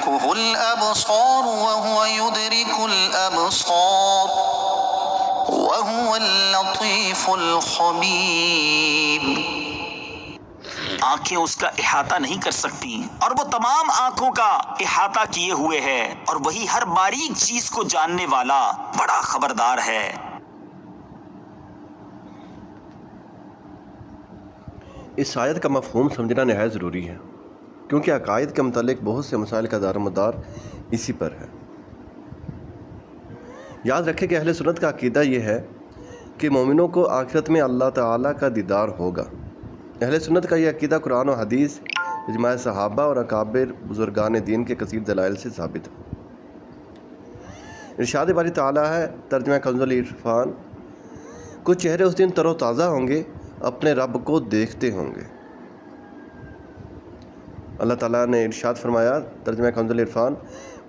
تدركه الأبصار وهو يدرك الأبصار وهو اللطيف الخبير۔ آنکھیں اس کا احاطہ نہیں کر سکتی اور وہ تمام آنکھوں کا احاطہ کیے ہوئے ہے، اور وہی ہر باریک چیز کو جاننے والا بڑا خبردار ہے۔ اس آیت کا مفہوم سمجھنا نہایت ضروری ہے، کیونکہ عقائد کے متعلق بہت سے مسائل کا دار و مدار اسی پر ہے۔ یاد رکھیں کہ اہل سنت کا عقیدہ یہ ہے کہ مومنوں کو آخرت میں اللہ تعالیٰ کا دیدار ہوگا۔ اہل سنت کا یہ عقیدہ قرآن و حدیث، اجماع صحابہ اور اکابر بزرگان دین کے کثیر دلائل سے ثابت ہے۔ ارشاد باری تعالیٰ ہے، ترجمہ کنز العرفان، کچھ چہرے اس دن تر و تازہ ہوں گے، اپنے رب کو دیکھتے ہوں گے۔ اللہ تعالیٰ نے ارشاد فرمایا، ترجمہ کنز العرفان،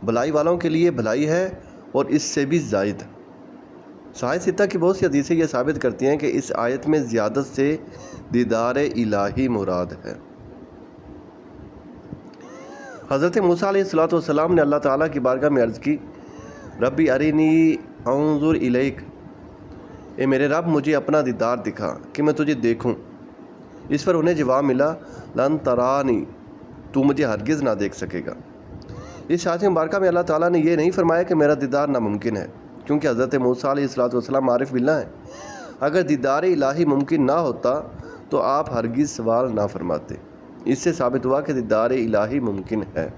بھلائی والوں کے لیے بھلائی ہے اور اس سے بھی زائد۔ صحیح ستہ کی بہت سی حدیثیں یہ ثابت کرتی ہیں کہ اس آیت میں زیادت سے دیدار الہی مراد ہے۔ حضرت موسیٰ علیہ السلام نے اللہ تعالیٰ کی بارگاہ میں عرض کی، ربی ارینی انظر الیک، اے میرے رب مجھے اپنا دیدار دکھا کہ میں تجھے دیکھوں۔ اس پر انہیں جواب ملا، لن ترانی، تو مجھے ہرگز نہ دیکھ سکے گا۔ اس آیت مبارکہ میں اللہ تعالیٰ نے یہ نہیں فرمایا کہ میرا دیدار ناممکن ہے، کیونکہ حضرت موسیٰ علیہ السلام عارف باللہ ہیں۔ اگر دیدار الہی ممکن نہ ہوتا تو آپ ہرگز سوال نہ فرماتے۔ اس سے ثابت ہوا کہ دیدار الہی ممکن ہے۔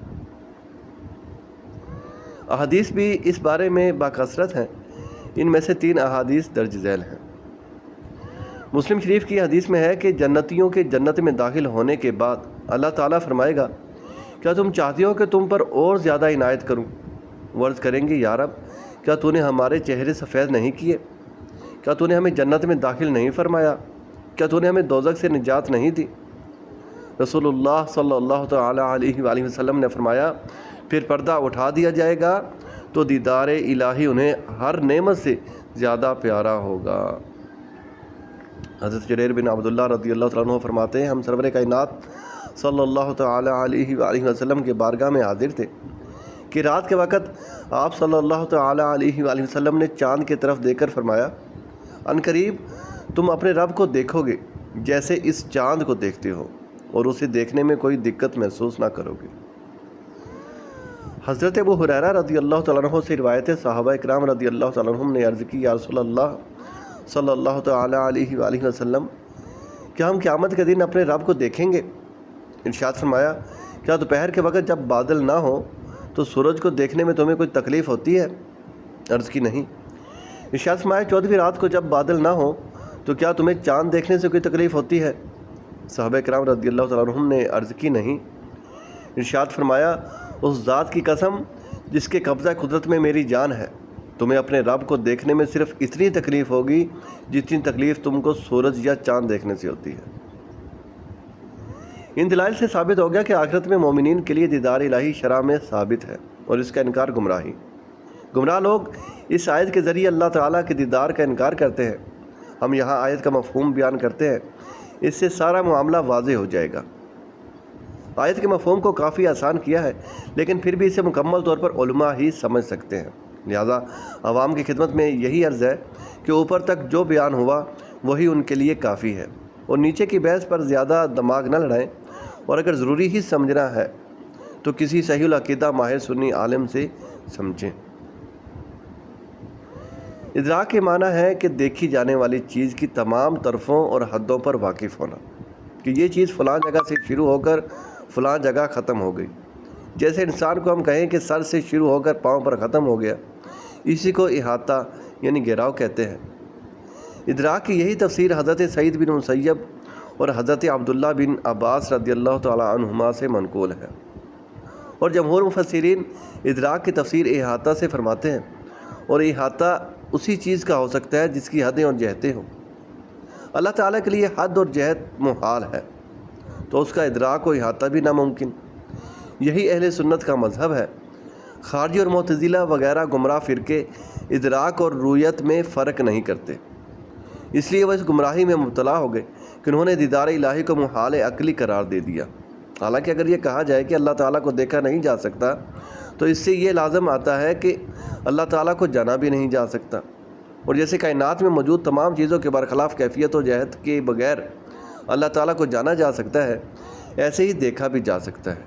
احادیث بھی اس بارے میں باکثرت ہیں، ان میں سے 3 احادیث درج ذیل ہیں۔ مسلم شریف کی حدیث میں ہے کہ جنتیوں کے جنت میں داخل ہونے کے بعد اللہ تعالیٰ فرمائے گا، کیا تم چاہتے ہو کہ تم پر اور زیادہ عنایت کروں؟ وہ عرض کریں گے، یا رب، کیا تو نے ہمارے چہرے سفید نہیں کیے؟ کیا تو نے ہمیں جنت میں داخل نہیں فرمایا؟ کیا تو نے ہمیں دوزخ سے نجات نہیں دی؟ رسول اللہ صلی اللہ تعالیٰ علیہ وآلہ وسلم نے فرمایا، پھر پردہ اٹھا دیا جائے گا تو دیدار الہی انہیں ہر نعمت سے زیادہ پیارا ہوگا۔ حضرت جریر بن عبداللہ رضی اللہ تعالیٰ عنہ فرماتے ہیں، ہم سرور کائنات صلی اللہ تعالیٰ علیہ وآلہ وسلم کے بارگاہ میں حاضر تھے کہ رات کے وقت آپ صلی اللہ تعالیٰ علیہ وآلہ وسلم نے چاند کی طرف دیکھ کر فرمایا، عنقریب تم اپنے رب کو دیکھو گے جیسے اس چاند کو دیکھتے ہو، اور اسے دیکھنے میں کوئی دقت محسوس نہ کرو گے۔ حضرت ابو ہریرہ رضی اللہ تعالیٰ عنہ سے روایت ہے، صحابہ اکرام رضی اللہ تعالیٰ عنہم نے عرض کی، یا رسول اللہ صلی اللہ تعالیٰ علیہ وآلہ وسلم، کیا ہم قیامت کے دن اپنے رب کو دیکھیں گے؟ ارشاد فرمایا، کیا دوپہر کے وقت جب بادل نہ ہو تو سورج کو دیکھنے میں تمہیں کوئی تکلیف ہوتی ہے؟ عرض کی نہیں۔ ارشاد فرمایا، 14ویں رات کو جب بادل نہ ہو تو کیا تمہیں چاند دیکھنے سے کوئی تکلیف ہوتی ہے؟ صحابہ کرام رضی اللہ تعالیٰ عنہم نے عرض کی نہیں۔ ارشاد فرمایا، اس ذات کی قسم جس کے قبضہ قدرت میں میری جان ہے، تمہیں اپنے رب کو دیکھنے میں صرف اتنی تکلیف ہوگی جتنی تکلیف تم کو سورج یا چاند دیکھنے سے ہوتی ہے۔ ان دلائل سے ثابت ہو گیا کہ آخرت میں مومنین کے لیے دیدار الہی شرع میں ثابت ہے، اور اس کا انکار گمراہی۔ گمراہ لوگ اس آیت کے ذریعے اللہ تعالیٰ کے دیدار کا انکار کرتے ہیں۔ ہم یہاں آیت کا مفہوم بیان کرتے ہیں، اس سے سارا معاملہ واضح ہو جائے گا۔ آیت کے مفہوم کو کافی آسان کیا ہے، لیکن پھر بھی اسے مکمل طور پر علماء ہی سمجھ سکتے ہیں، لہذا عوام کی خدمت میں یہی عرض ہے کہ اوپر تک جو بیان ہوا وہی ان کے لیے کافی ہے، اور نیچے کی بحث پر زیادہ دماغ نہ لڑائیں، اور اگر ضروری ہی سمجھنا ہے تو کسی صحیح العقیدہ ماہر سنی عالم سے سمجھیں۔ ادراک کے معنی ہے کہ دیکھی جانے والی چیز کی تمام طرفوں اور حدوں پر واقف ہونا، کہ یہ چیز فلاں جگہ سے شروع ہو کر فلاں جگہ ختم ہو گئی۔ جیسے انسان کو ہم کہیں کہ سر سے شروع ہو کر پاؤں پر ختم ہو گیا، اسی کو احاطہ یعنی گھیراؤ کہتے ہیں۔ ادراک کی یہی تفسیر حضرت سعید بن مسیب اور حضرت عبداللہ بن عباس رضی اللہ تعالیٰ عنہما سے منقول ہے، اور جمہور مفسرین ادراک کی تفسیر احاطہ سے فرماتے ہیں، اور احاطہ اسی چیز کا ہو سکتا ہے جس کی حدیں اور جہتیں ہوں۔ اللہ تعالیٰ کے لیے حد اور جہت محال ہے، تو اس کا ادراک و احاطہ بھی ناممکن۔ یہی اہل سنت کا مذہب ہے۔ خارجی اور معتزلہ وغیرہ گمراہ فرقے ادراک اور رویت میں فرق نہیں کرتے، اس لیے وہ اس گمراہی میں مبتلا ہو گئے کہ انہوں نے دیدار الہی کو محال عقلی قرار دے دیا، حالانکہ اگر یہ کہا جائے کہ اللہ تعالیٰ کو دیکھا نہیں جا سکتا تو اس سے یہ لازم آتا ہے کہ اللہ تعالیٰ کو جانا بھی نہیں جا سکتا، اور جیسے کائنات میں موجود تمام چیزوں کے برخلاف کیفیت و جہت کے بغیر اللہ تعالیٰ کو جانا جا سکتا ہے، ایسے ہی دیکھا بھی جا سکتا ہے،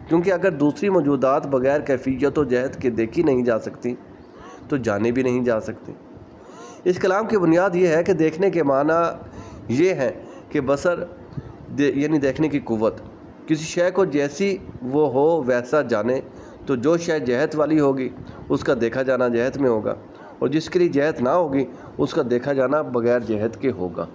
کیونکہ اگر دوسری موجودات بغیر کیفیت و جہت کے دیکھی نہیں جا سکتی تو جانے بھی نہیں جا سکتی۔ اس کلام کی بنیاد یہ ہے کہ دیکھنے کے معنی یہ ہے کہ بصر یعنی دیکھنے کی قوت، کسی شے کو جیسی وہ ہو ویسا جانے، تو جو شے جہت والی ہوگی اس کا دیکھا جانا جہت میں ہوگا، اور جس کے لیے جہت نہ ہوگی اس کا دیکھا جانا بغیر جہت کے ہوگا۔